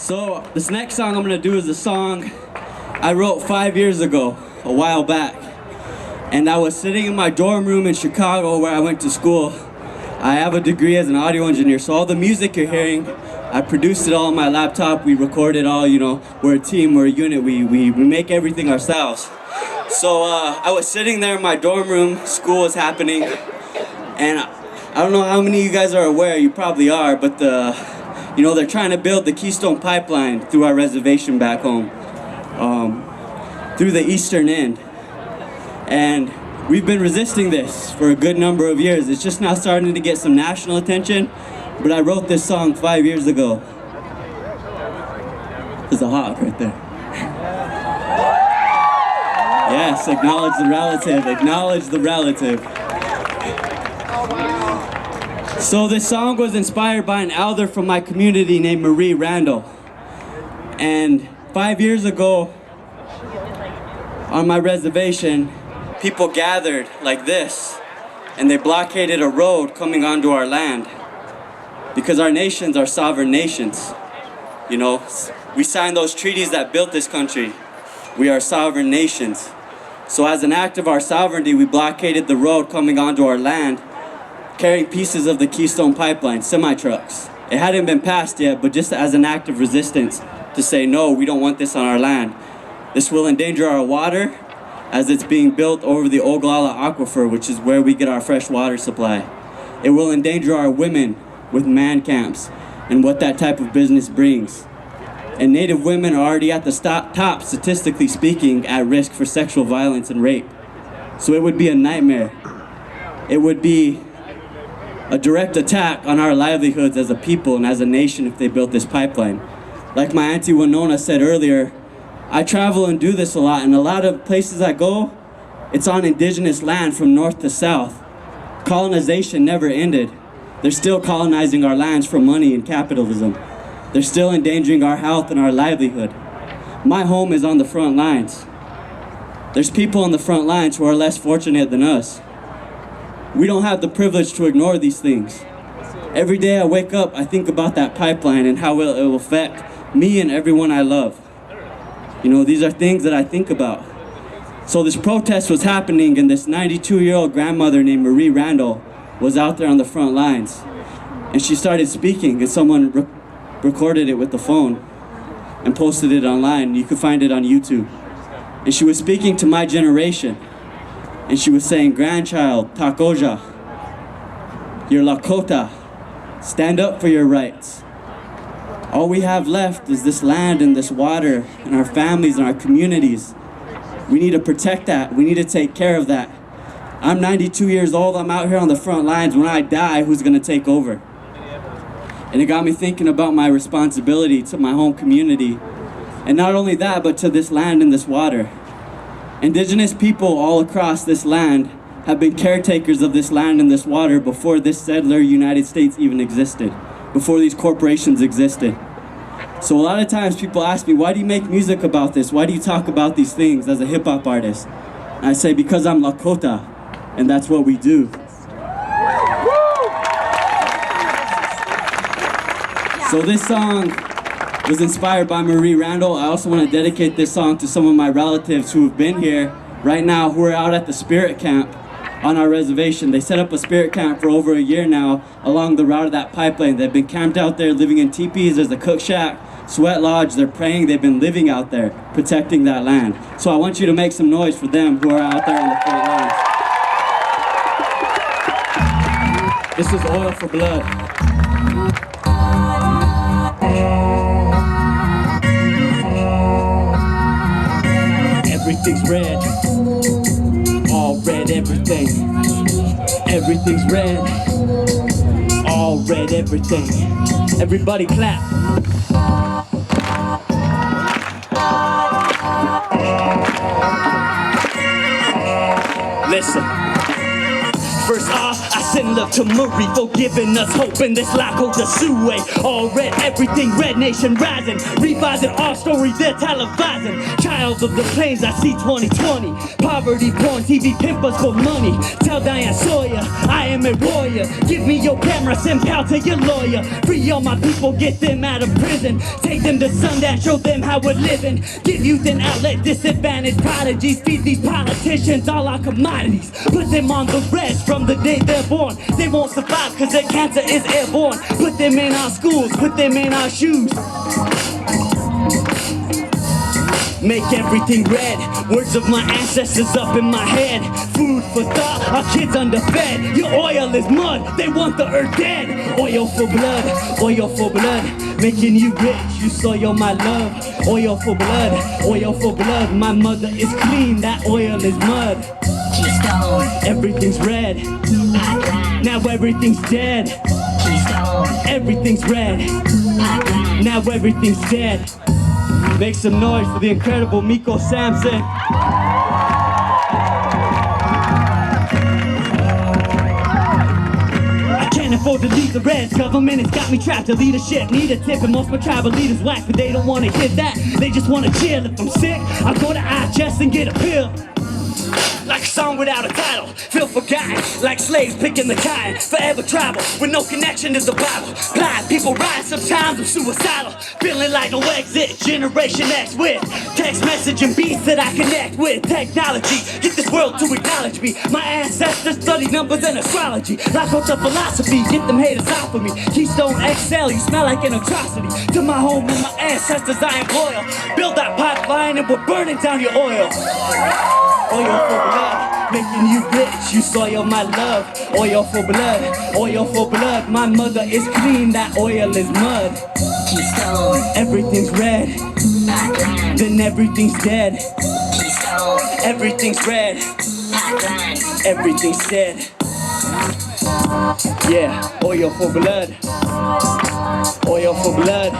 So this next song I'm gonna do is a song I wrote 5 years ago, a while back. And I was sitting in my dorm room in Chicago where I went to school. I have a degree as an audio engineer, so all the music you're hearing, I produced it all on my laptop, we record it all, you know, we're a team, we're a unit, we make everything ourselves. So I was sitting there in my dorm room, school was happening, and I don't know how many of you guys are aware, you probably are, but you know, they're trying to build the Keystone Pipeline through our reservation back home, through the eastern end. And we've been resisting this for a good number of years. It's just now starting to get some national attention, but I wrote this song 5 years ago. There's a hawk right there. Yes, acknowledge the relative, acknowledge the relative. So this song was inspired by an elder from my community named Marie Randall. And 5 years ago, on my reservation, people gathered like this, and they blockaded a road coming onto our land. Because our nations are sovereign nations. You know, we signed those treaties that built this country. We are sovereign nations. So as an act of our sovereignty, we blockaded the road coming onto our land, carrying pieces of the Keystone Pipeline, semi-trucks. It hadn't been passed yet, but just as an act of resistance to say, no, we don't want this on our land. This will endanger our water as it's being built over the Oglala Aquifer, which is where we get our fresh water supply. It will endanger our women with man camps and what that type of business brings. And Native women are already at the top, statistically speaking, at risk for sexual violence and rape. So it would be a nightmare. It would be a direct attack on our livelihoods as a people and as a nation if they built this pipeline. Like my auntie Winona said earlier, I travel and do this a lot, and a lot of places I go, it's on indigenous land from north to south. Colonization never ended. They're still colonizing our lands for money and capitalism. They're still endangering our health and our livelihood. My home is on the front lines. There's people on the front lines who are less fortunate than us. We don't have the privilege to ignore these things. Every day I wake up, I think about that pipeline and how it will affect me and everyone I love. You know, these are things that I think about. So this protest was happening, and this 92-year-old grandmother named Marie Randall was out there on the front lines. And she started speaking, and someone recorded it with the phone and posted it online. You can find it on YouTube. And she was speaking to my generation. And she was saying, grandchild, Takoja, you're Lakota, stand up for your rights. All we have left is this land and this water and our families and our communities. We need to protect that. We need to take care of that. I'm 92 years old, I'm out here on the front lines. When I die, who's gonna take over? And it got me thinking about my responsibility to my home community. And not only that, but to this land and this water. Indigenous people all across this land have been caretakers of this land and this water before this settler United States even existed, before these corporations existed. So a lot of times people ask me, why do you make music about this? Why do you talk about these things as a hip hop artist? And I say, because I'm Lakota, and that's what we do. So this song was inspired by Marie Randall. I also want to dedicate this song to some of my relatives who have been here right now, who are out at the spirit camp on our reservation. They set up a spirit camp for over a year now along the route of that pipeline. They've been camped out there living in teepees. There's a cook shack, sweat lodge. They're praying. They've been living out there, protecting that land. So I want you to make some noise for them who are out there on the front lines. This is Oil4Blood. Everything's red, all red, everything. Everything's red, all red, everything. Everybody clap. Listen. First off, I send love to Murray for giving us hope in this Lakota Sioux. All red, everything red, nation rising. Revising our story, they're televising. Child of the plains, I see 2020. Poverty, porn, TV, pimpers for money. Tell Diane Sawyer, I am a warrior. Give me your camera, send pal to your lawyer. Free all my people, get them out of prison. Take them to Sundance, show them how we're living. Give youth an outlet, disadvantaged prodigies. Feed these politicians all our commodities. Put them on the rest from the day they're born. They won't survive cause their cancer is airborne. Put them in our schools, put them in our shoes. Make everything red. Words of my ancestors up in my head. Food for thought, our kids underfed. Your oil is mud, they want the earth dead. Oil for blood, oil for blood. Making you rich, you soil my love. Oil for blood, oil for blood. My mother is clean, that oil is mud. Keystone. Everything's red. Now everything's dead. Keystone. Everything's red. Now everything's dead. Make some noise for the incredible Miko Sampson. I can't afford to leave the reds. Government has got me trapped. The leadership need a tip, and most my tribal leaders whack, but they don't want to hear that. They just want to chill. If I'm sick, I'll go to IHS and get a pill. Like a song without a title, feel forgotten. Like slaves picking the cotton, forever tribal with no connection to the Bible. Blind people rise, sometimes I'm suicidal. Feeling like no exit, Generation X with text message and beats that I connect with. Technology, get this world to acknowledge me. My ancestors studied numbers and astrology. Lakota philosophy, get them haters off of me. Keystone XL, you smell like an atrocity. To my home and my ancestors I am loyal. Build that pipeline and we're burning down your oil. Oil for blood, making you rich, you soil my love. Oil for blood, oil for blood. My mother is clean, that oil is mud. Keystone. Everything's red, then everything's dead. Keystone. Everything's red, everything's dead. Yeah, oil for blood, oil for blood,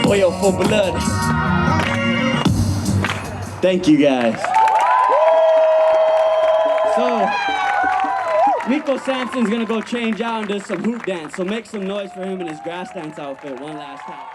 oil for blood. Thank you guys. So, Miko Sampson's gonna go change out and do some hoop dance. So make some noise for him in his grass dance outfit one last time.